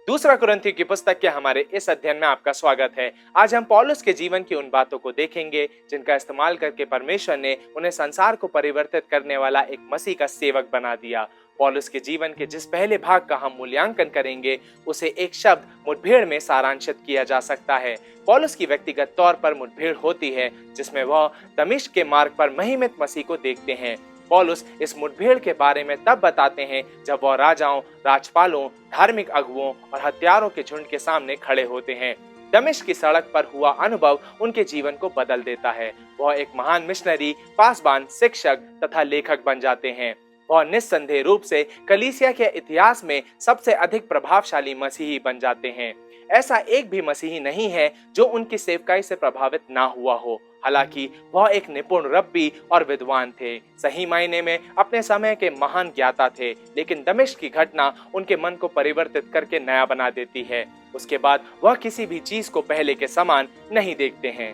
दूसरा कुरिन्थियों की पुस्तक के हमारे इस अध्ययन में आपका स्वागत है। आज हम पौलुस के जीवन की उन बातों को देखेंगे जिनका इस्तेमाल करके परमेश्वर ने उन्हें संसार को परिवर्तित करने वाला एक मसीह का सेवक बना दिया। पौलुस के जीवन के जिस पहले भाग का हम मूल्यांकन करेंगे उसे एक शब्द मुठभेड़ में सारांशित किया जा सकता है। पौलुस की व्यक्तिगत तौर पर मुठभेड़ होती है जिसमें वह दमिश्क के मार्ग पर महिमित मसीह को देखते हैं। पौलुस इस मुठभेड़ के बारे में तब बताते हैं जब वह राजाओं, राजपालों, धार्मिक अगुओं और हत्यारों के झुंड के सामने खड़े होते हैं। दमिश्क की सड़क पर हुआ अनुभव उनके जीवन को बदल देता है। वह एक महान मिशनरी, पासबान, शिक्षक तथा लेखक बन जाते हैं। वह निस्संदेह रूप से कलीसिया के इतिहास में सबसे अधिक प्रभावशाली मसीही बन जाते हैं। ऐसा एक भी मसीही नहीं है जो उनकी सेवकाई से प्रभावित ना हुआ हो। हालांकि वह एक निपुण रब्बी और विद्वान थे, सही मायने में अपने समय के महान ज्ञाता थे, लेकिन दमिश्क की घटना उनके मन को परिवर्तित करके नया बना देती है। उसके बाद वह किसी भी चीज को पहले के समान नहीं देखते हैं।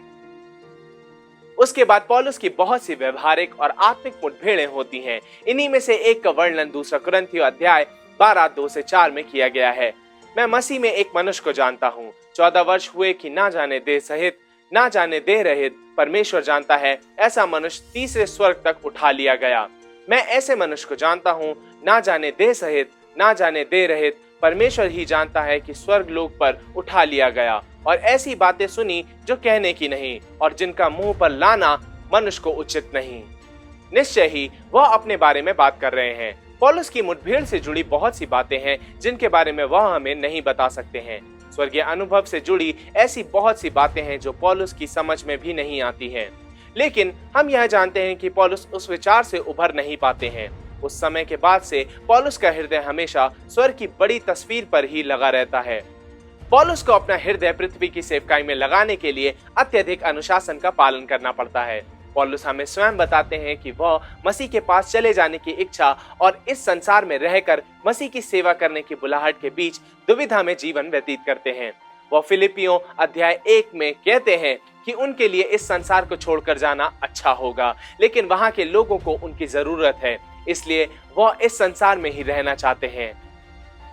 उसके बाद पौलुस की बहुत सी व्यवहारिक और आत्मिक मुठभेड़ें होती हैं। इन्हीं में से एक का वर्णन दूसरा कुरिन्थियों अध्याय 12:2-4 में किया गया है। मैं मसीह में एक मनुष्य को जानता हूँ। 14 वर्ष हुए कि ना जाने देह सहित ना जाने देह रहित परमेश्वर जानता है, ऐसा मनुष्य तीसरे स्वर्ग तक उठा लिया गया। मैं ऐसे मनुष्य को जानता हूँ, ना जाने देह सहित ना जाने देह रहित परमेश्वर ही जानता है कि स्वर्ग लोक पर उठा लिया गया। और ऐसी बातें सुनी जो कहने की नहीं और जिनका मुंह पर लाना मनुष्य को उचित नहीं। निश्चय ही वह अपने बारे में बात कर रहे हैं। पौलुस की मुठभेड़ से जुड़ी बहुत सी बातें हैं जिनके बारे में वह हमें नहीं बता सकते हैं। स्वर्गीय अनुभव से जुड़ी ऐसी बहुत सी बातें हैं जो पौलुस की समझ में भी नहीं आती हैं। लेकिन हम यह जानते हैं कि पौलुस उस विचार से उभर नहीं पाते हैं। उस समय के बाद से पौलुस का हृदय हमेशा स्वर्ग की बड़ी तस्वीर पर ही लगा रहता है। पौलुस को अपना हृदय पृथ्वी की सेवकाई में लगाने के लिए अत्यधिक अनुशासन का पालन करना पड़ता है। पौलुस हमें स्वयं बताते हैं कि वह मसीह के पास चले जाने की इच्छा और इस संसार में रहकर मसीह की सेवा करने की बुलाहट के बीच दुविधा में जीवन व्यतीत करते हैं। वह फिलिपियों अध्याय 1 में कहते हैं कि उनके लिए इस संसार को छोड़कर जाना अच्छा होगा, लेकिन वहां के लोगों को उनकी जरूरत है, इसलिए वह इस संसार में ही रहना चाहते हैं।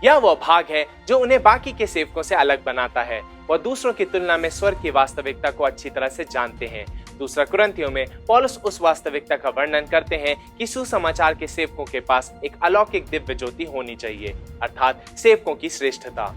यह वह भाग है जो उन्हें बाकी के सेवकों से अलग बनाता है। वह दूसरों की तुलना में स्वर्ग की वास्तविकता को अच्छी तरह से जानते हैं। दूसरा कुरिन्थियों में पौलुस उस वास्तविकता का वर्णन करते हैं कि सुसमाचार के सेवकों के पास एक अलौकिक दिव्य ज्योति होनी चाहिए, अर्थात सेवकों की श्रेष्ठता।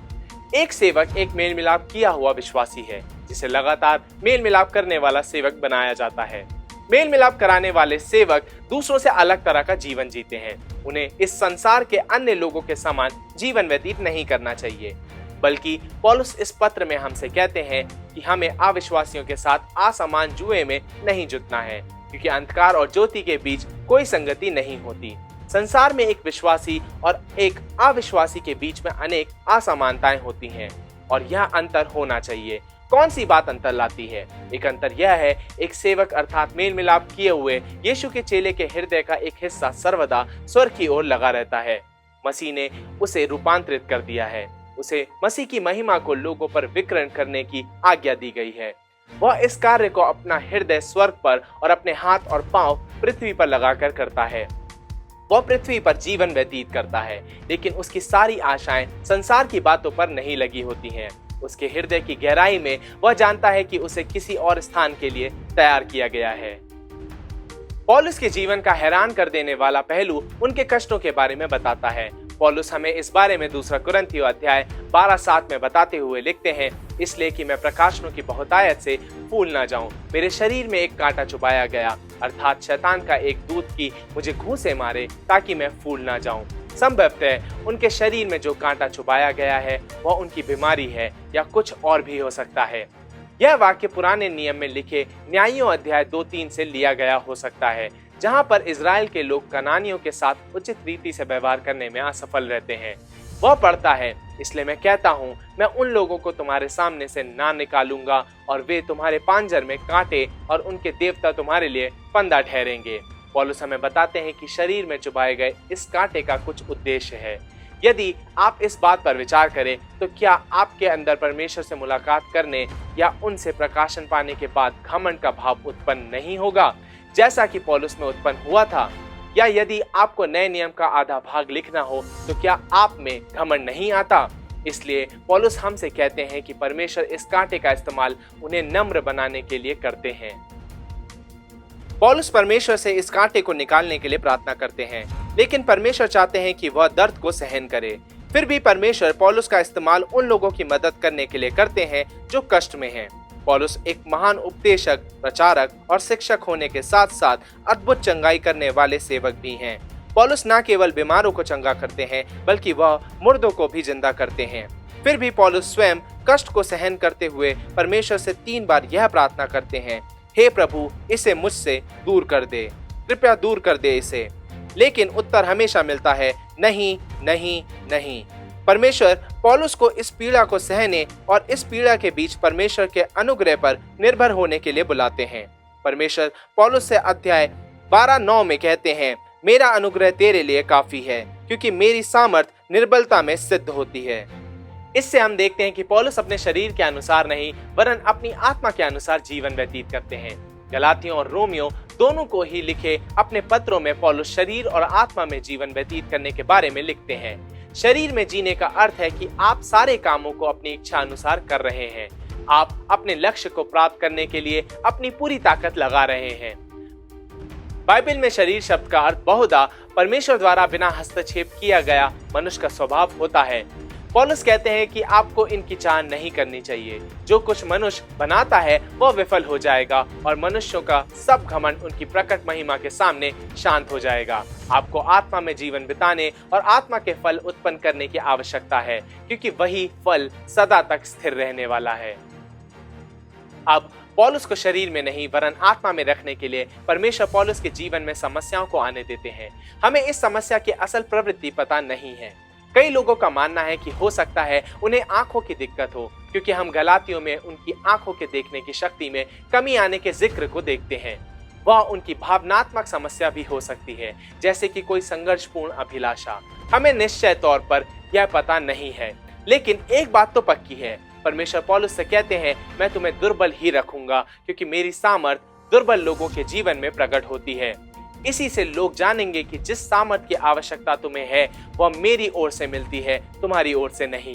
एक सेवक एक मेल मिलाप किया हुआ विश्वासी है जिसे लगातार मेल मिलाप करने वाला सेवक बनाया जाता है। मेल मिलाप कराने वाले सेवक दूसरों से अलग तरह का जीवन जीते हैं। उन्हें इस संसार के अन्य लोगों के समान जीवन व्यतीत नहीं करना चाहिए, बल्कि पौलुस इस पत्र में हमसे कहते हैं कि हमें अविश्वासियों के साथ असमान जुए में नहीं जुटना है, क्योंकि अंधकार और ज्योति के बीच कोई संगति नहीं होती। संसार में एक विश्वासी और एक अविश्वासी के बीच में अनेक असमानताएं होती हैं और यह अंतर होना चाहिए। कौन सी बात अंतर लाती है? एक अंतर यह है, एक सेवक अर्थात मेल मिलाप किए हुए यीशु के चेले के हृदय का एक हिस्सा सर्वदा स्वर्ग की ओर लगा रहता है। मसीह ने उसे रूपांतरित कर दिया है। उसे मसीह की महिमा को लोगों पर विकिरण करने की आज्ञा दी गई है। वह इस कार्य को अपना हृदय स्वर्ग पर और अपने हाथ और पांव पृथ्वी पर लगाकर करता है। वह पृथ्वी पर जीवन व्यतीत करता है, लेकिन उसकी सारी आशाएं संसार की बातों पर नहीं लगी होती हैं। उसके हृदय की गहराई में वह जानता है कि उसे किसी और स्थान के लिए तैयार किया गया है। पौलुस के जीवन का हैरान कर देने वाला पहलू उनके कष्टों के बारे में बताता है। पौलुस हमें इस बारे में दूसरा कुरिन्थियों अध्याय 12:7 में बताते हुए लिखते हैं, इसलिए कि मैं प्रकाशनों की बहुतायत से फूल ना जाऊं, मेरे शरीर में एक कांटा चुभाया गया, अर्थात शैतान का एक दूत की मुझे घूंसे मारे ताकि मैं फूल ना जाऊं। संभवतः उनके शरीर में जो कांटा चुभाया गया है वह उनकी बीमारी है या कुछ और भी हो सकता है। यह वाक्य पुराने नियम में लिखे न्यायों अध्याय 2-3 से लिया गया हो सकता है, जहां पर इजराइल के लोग कनानियों के साथ उचित रीति से व्यवहार करने में असफल रहते हैं। वह पढ़ता है, इसलिए मैं कहता हूँ, मैं उन लोगों को तुम्हारे सामने से ना निकालूंगा और वे तुम्हारे पांजर में कांटे और उनके देवता तुम्हारे लिए फंदा ठहरेंगे। पौलुस हमें बताते हैं कि शरीर में चुभाए गए इस कांटे का कुछ उद्देश्य है। यदि आप इस बात पर विचार करें तो क्या आपके अंदर परमेश्वर से मुलाकात करने या उनसे प्रकाशन पाने के बाद घमंड का भाव उत्पन्न नहीं होगा, जैसा कि पौलुस में उत्पन्न हुआ था? या यदि आपको नए नियम का आधा भाग लिखना हो तो क्या आप में घमंड नहीं आता? इसलिए पौलुस हमसे कहते हैं कि परमेश्वर इस कांटे का इस्तेमाल उन्हें नम्र बनाने के लिए करते हैं। पौलुस परमेश्वर से इस कांटे को निकालने के लिए प्रार्थना करते हैं, लेकिन परमेश्वर चाहते हैं कि वह दर्द को सहन करे। फिर भी परमेश्वर पौलुस का इस्तेमाल उन लोगों की मदद करने के लिए करते हैं जो कष्ट में हैं। पौलुस एक महान उपदेशक, प्रचारक और शिक्षक होने के साथ साथ अद्भुत चंगाई करने वाले सेवक भी हैं। पौलुस न केवल बीमारों को चंगा करते हैं, बल्कि वह मुर्दों को भी जिंदा करते हैं। फिर भी पौलुस स्वयं कष्ट को सहन करते हुए परमेश्वर से 3 बार यह प्रार्थना करते हैं, हे प्रभु, इसे मुझसे दूर कर दे, कृपया दूर कर दे इसे। लेकिन उत्तर हमेशा मिलता है, नहीं नहीं नहीं। परमेश्वर पौलुस को इस पीड़ा को सहने और इस पीड़ा के बीच परमेश्वर के अनुग्रह पर निर्भर होने के लिए बुलाते हैं। परमेश्वर पौलुस से अध्याय 12:9 में कहते हैं, मेरा अनुग्रह तेरे लिए काफी है, क्योंकि मेरी सामर्थ निर्बलता में सिद्ध होती है। इससे हम देखते हैं कि पौलुस अपने शरीर के अनुसार नहीं, वरन अपनी आत्मा के अनुसार जीवन व्यतीत करते हैं। गलातियों और रोमियो दोनों को ही लिखे अपने पत्रों में पौलुस शरीर और आत्मा में जीवन व्यतीत करने के बारे में लिखते हैं। शरीर में जीने का अर्थ है कि आप सारे कामों को अपनी इच्छा अनुसार कर रहे हैं। आप अपने लक्ष्य को प्राप्त करने के लिए अपनी पूरी ताकत लगा रहे हैं। बाइबल में शरीर शब्द का अर्थ बहुधा परमेश्वर द्वारा बिना हस्तक्षेप किया गया मनुष्य का स्वभाव होता है। पौलुस कहते हैं कि आपको इनकी चाह नहीं करनी चाहिए। जो कुछ मनुष्य बनाता है वह विफल हो जाएगा और मनुष्यों का सब घमंड उनकी प्रकट महिमा के सामने शांत हो जाएगा। आपको आत्मा में जीवन बिताने और आत्मा के फल उत्पन्न करने की आवश्यकता है, क्योंकि वही फल सदा तक स्थिर रहने वाला है। अब पौलुस को शरीर में नहीं वरन आत्मा में रखने के लिए परमेश्वर पौलुस के जीवन में समस्याओं को आने देते हैं। हमें इस समस्या की असल प्रवृत्ति पता नहीं है। कई लोगों का मानना है कि हो सकता है उन्हें आंखों की दिक्कत हो, क्योंकि हम गलातियों में उनकी आंखों के देखने की शक्ति में कमी आने के जिक्र को देखते हैं। वह उनकी भावनात्मक समस्या भी हो सकती है, जैसे कि कोई संघर्षपूर्ण अभिलाषा। हमें निश्चय तौर पर यह पता नहीं है, लेकिन एक बात तो पक्की है, परमेश्वर पौलुस से कहते हैं, मैं तुम्हें दुर्बल ही रखूंगा, क्योंकि मेरी सामर्थ दुर्बल लोगों के जीवन में प्रकट होती है। इसी से लोग जानेंगे कि जिस सामर्थ की आवश्यकता तुम्हें है वह मेरी ओर से मिलती है, तुम्हारी ओर से नहीं।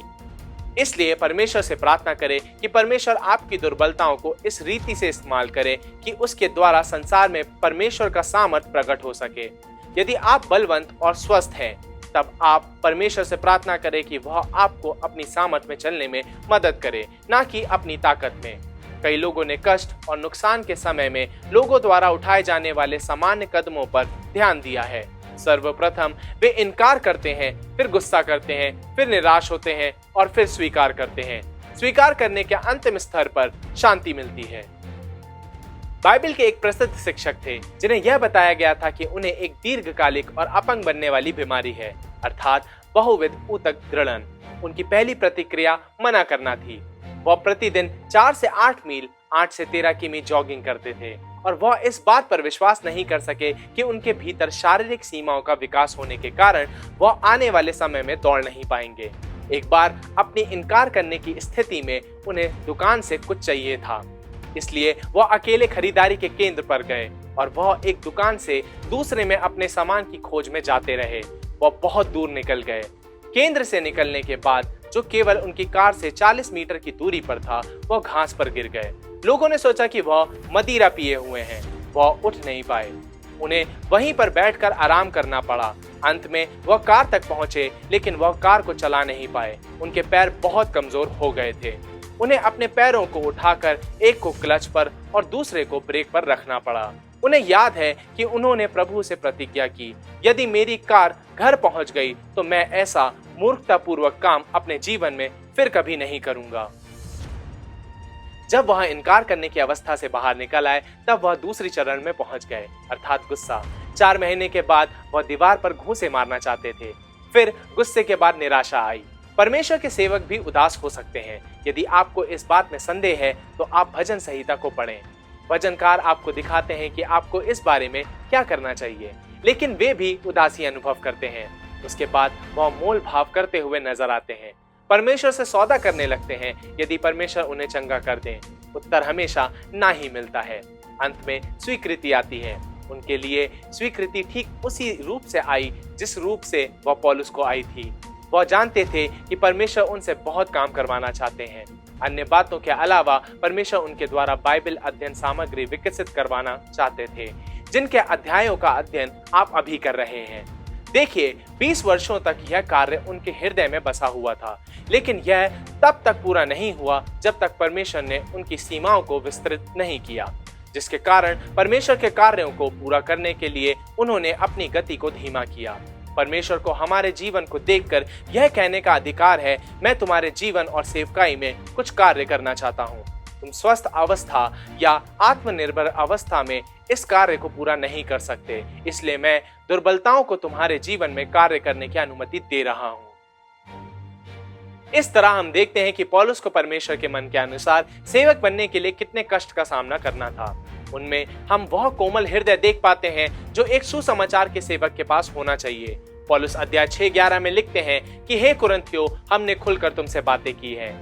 इसलिए परमेश्वर से प्रार्थना करें कि परमेश्वर आपकी दुर्बलताओं को इस रीति से इस्तेमाल करे कि उसके द्वारा संसार में परमेश्वर का सामर्थ प्रकट हो सके। यदि आप बलवंत और स्वस्थ हैं, तब आप परमेश्वर से प्रार्थना करें कि वह आपको अपनी सामर्थ में चलने में मदद करे, ना कि अपनी ताकत में। कई लोगों ने कष्ट और नुकसान के समय में लोगों द्वारा उठाए जाने वाले सामान्य कदमों पर ध्यान दिया है। सर्वप्रथम वे इनकार करते हैं, फिर गुस्सा करते हैं, फिर निराश होते हैं और फिर स्वीकार करते हैं। स्वीकार करने के अंतिम स्तर पर शांति मिलती है। बाइबल के एक प्रसिद्ध शिक्षक थे जिन्हें यह बताया गया था कि उन्हें एक दीर्घकालिक और अपंग बनने वाली बीमारी है, अर्थात बहुविध ऊतक दृढ़न। उनकी पहली प्रतिक्रिया मना करना थी। वह प्रतिदिन 4 से 8 मील 8 से 13 किमी जॉगिंग करते थे और वह इस बात पर विश्वास नहीं कर सके कि उनके भीतर शारीरिक सीमाओं का विकास होने के कारण वह आने वाले समय में दौड़ नहीं पाएंगे। एक बार अपनी इनकार करने की स्थिति में उन्हें दुकान से कुछ चाहिए था, इसलिए वह अकेले खरीदारी के केंद्र पर गए और वह एक दुकान से दूसरे में अपने सामान की खोज में जाते रहे। वह बहुत दूर निकल गए। केंद्र से निकलने के बाद जो केवल उनकी कार से 40 मीटर की दूरी पर था, वह घास पर गिर गए। लोगों ने सोचा कि वह मदिरा पिए हुए हैं। वह उठ नहीं पाए। उन्हें वहीं पर बैठकर आराम करना पड़ा। अंत में वह कार तक पहुंचे, लेकिन वह कार को चला नहीं पाए। उनके पैर बहुत कमजोर हो गए थे। उन्हें अपने पैरों को उठाकर एक को क्लच पर और दूसरे को ब्रेक पर रखना पड़ा। उन्हें याद है कि उन्होंने प्रभु से प्रतिज्ञा की, यदि मेरी कार घर पहुंच गई तो मैं ऐसा मूर्खतापूर्वक काम अपने जीवन में फिर कभी नहीं करूंगा। जब वह इनकार करने की अवस्था से बाहर निकल आए, तब वह दूसरी चरण में पहुंच गए, अर्थात गुस्सा। 4 महीने के बाद वह दीवार पर घूंसे मारना चाहते थे। फिर गुस्से के बाद निराशा आई। परमेश्वर के सेवक भी उदास हो सकते हैं। यदि आपको इस बात में संदेह है तो आप भजन संहिता को पढ़ें। भजनकार आपको दिखाते हैं कि आपको इस बारे में क्या करना चाहिए, लेकिन वे भी उदासी अनुभव करते हैं। उसके बाद वह मोल भाव करते हुए नजर आते हैं। परमेश्वर से सौदा करने लगते हैं। यदि परमेश्वर उन्हें चंगा कर दें, उत्तर हमेशा ना ही मिलता है। अंत में स्वीकृति आती है। उनके लिए स्वीकृति ठीक उसी रूप से आई जिस रूप से वह पौलुस को आई थी। वह जानते थे कि परमेश्वर उनसे बहुत काम करवाना चाहते हैं। अन्य बातों के अलावा परमेश्वर उनके द्वारा बाइबल अध्ययन सामग्री विकसित करवाना चाहते थे, जिनके अध्यायों का अध्ययन आप अभी कर रहे हैं। देखिए, 20 वर्षों तक यह कार्य उनके हृदय में बसा हुआ था, लेकिन यह तब तक पूरा नहीं हुआ जब तक परमेश्वर ने उनकी सीमाओं को विस्तृत नहीं किया, जिसके कारण परमेश्वर के कार्यों को पूरा करने के लिए उन्होंने अपनी गति को धीमा किया। परमेश्वर को हमारे जीवन को देखकर यह कहने का अधिकार है, मैं तुम्हारे जीवन और सेवकाई में कुछ कार्य करना चाहता हूँ। तुम स्वस्थ अवस्था या आत्मनिर्भर अवस्था में इस कार्य को पूरा नहीं कर सकते, इसलिए मैं दुर्बलताओं को तुम्हारे जीवन में कार्य करने की अनुमति दे रहा हूँ। इस तरह हम देखते हैं कि पौलुस को परमेश्वर के मन के अनुसार सेवक बनने के लिए कितने कष्ट का सामना करना था। उनमें हम वह कोमल हृदय देख पाते हैं जो एक सुसमाचार के सेवक के पास होना चाहिए। पौलुस अध्याय 6:11 में लिखते हैं कि हे कुरिन्थियों, हमने खुलकर तुमसे बातें की हैं।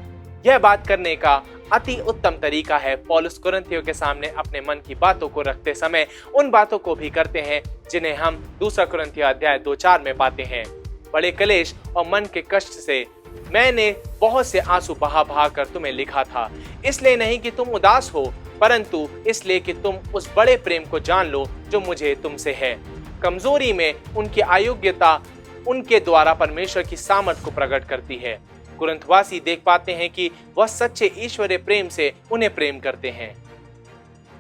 यह बात करने का अति उत्तम तरीका है। पौलुस कुरिन्थियों के सामने अपने मन की बातों को रखते समय उन बातों को भी करते हैं जिन्हें हम 2 कुरिन्थियों अध्याय 2:4 में पाते हैं। बड़े क्लेश और मन के कष्ट से मैंने बहुत से आंसू बहा बहा कर तुम्हें लिखा था, इसलिए नहीं कि तुम उदास हो, परंतु इसलिए कि तुम उस बड़े प्रेम को जान लो जो मुझे तुमसे है। कमजोरी में उनकी अयोग्यता उनके द्वारा परमेश्वर की सामर्थ को प्रकट करती है। कुरिन्थवासी देख पाते हैं कि वह सच्चे ईश्वरीय प्रेम से उन्हें प्रेम करते हैं।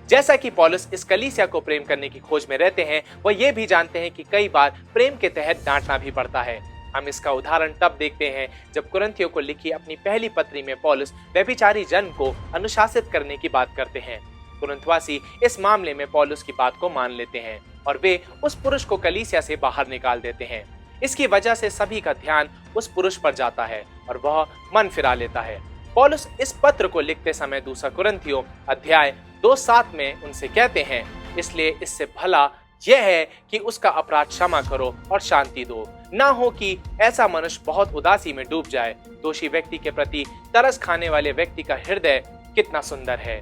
जैसा कि पौलुस इस कलीसिया को प्रेम करने की खोज में रहते हैं, वह ये भी जानते हैं कि कई बार प्रेम के तहत डांटना भी पड़ता है। हम इसका उदाहरण तब देखते हैं जब कुरिन्थियों को लिखी अपनी पहली पत्री में पौलुस व्यभिचारी जन को अनुशासित करने की बात करते हैं। कुरिन्थवासी इस मामले में पौलुस की बात को मान लेते हैं और वे उस पुरुष को कलीसिया से बाहर निकाल देते हैं। इसकी वजह से सभी का ध्यान उस पुरुष पर जाता है और वह मन फिरा लेता है। पौलुस इस पत्र को लिखते समय 2 कुरिन्थियों अध्याय 2:7 में उनसे कहते हैं, इसलिए इससे भला यह है कि उसका अपराध क्षमा करो और शांति दो, ना हो कि ऐसा मनुष्य बहुत उदासी में डूब जाए। दोषी व्यक्ति के प्रति तरस खाने वाले व्यक्ति का हृदय कितना सुंदर है।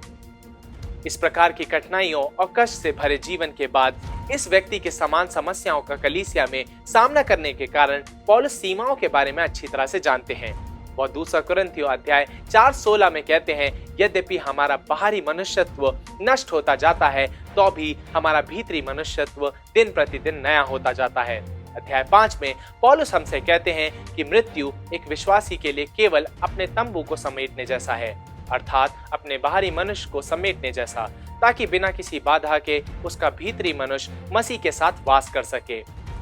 इस प्रकार की कठिनाइयों और कष्ट से भरे जीवन के बाद इस व्यक्ति के समान समस्याओं का कलीसिया में सामना करने के कारण पौलुस सीमाओं के बारे में अच्छी तरह से जानते हैं। वह 2 कुरिन्थियों अध्याय 4:16 में कहते हैं, यद्यपि हमारा बाहरी मनुष्यत्व नष्ट होता जाता है, तो भी हमारा भीतरी मनुष्यत्व दिन प्रतिदिन नया होता जाता है। अध्याय 5 में पौलुस हमसे कहते हैं कि मृत्यु एक विश्वासी के लिए केवल अपने तंबू को समेटने जैसा है, अर्थात अपने बाहरी मनुष्य को समेटने जैसा, ताकि बिना किसी बाधा के उसका भीतरी मनुष्य मसीह के साथ वास कर सके।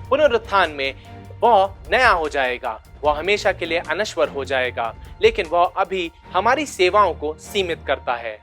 पुनरुत्थान में वह नया हो जाएगा, वह हमेशा के लिए अनश्वर हो जाएगा, लेकिन वह अभी हमारी सेवाओं को सीमित करता है।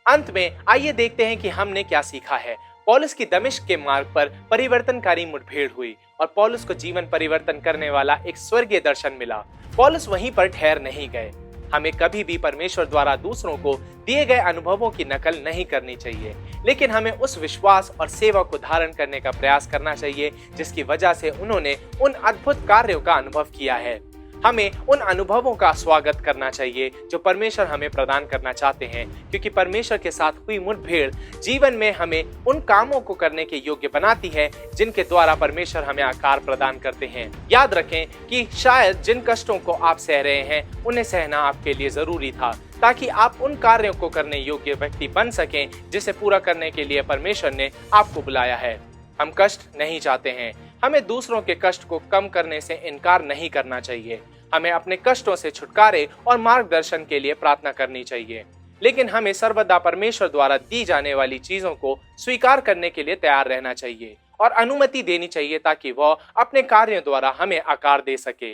अंत में आइए देखते हैं कि हमने क्या सीखा है। पौलुस की दमिश्क के मार्ग पर परिवर्तनकारी मुठभेड़ हुई और पौलुस को जीवन परिवर्तन करने वाला एक स्वर्गीय दर्शन मिला। पौलुस वहीं पर ठहर नहीं गए। हमें कभी भी परमेश्वर द्वारा दूसरों को दिए गए अनुभवों की नकल नहीं करनी चाहिए, लेकिन हमें उस विश्वास और सेवा को धारण करने का प्रयास करना चाहिए जिसकी वजह से उन्होंने उन अद्भुत कार्यों का अनुभव किया है। हमें उन अनुभवों का स्वागत करना चाहिए जो परमेश्वर हमें प्रदान करना चाहते हैं, क्योंकि परमेश्वर के साथ हुई मुठभेड़ जीवन में हमें उन कामों को करने के योग्य बनाती है जिनके द्वारा परमेश्वर हमें आकार प्रदान करते हैं। याद रखें कि शायद जिन कष्टों को आप सह रहे हैं उन्हें सहना आपके लिए जरूरी था, ताकि आप उन कार्यों को करने योग्य व्यक्ति बन सकें जिसे पूरा करने के लिए परमेश्वर ने आपको बुलाया है। हम कष्ट नहीं चाहते हैं। हमें दूसरों के कष्ट को कम करने से इनकार नहीं करना चाहिए। हमें अपने कष्टों से छुटकारे और मार्गदर्शन के लिए प्रार्थना करनी चाहिए, लेकिन हमें सर्वदा परमेश्वर द्वारा दी जाने वाली चीजों को स्वीकार करने के लिए तैयार रहना चाहिए और अनुमति देनी चाहिए ताकि वह अपने कार्यों द्वारा हमें आकार दे सके।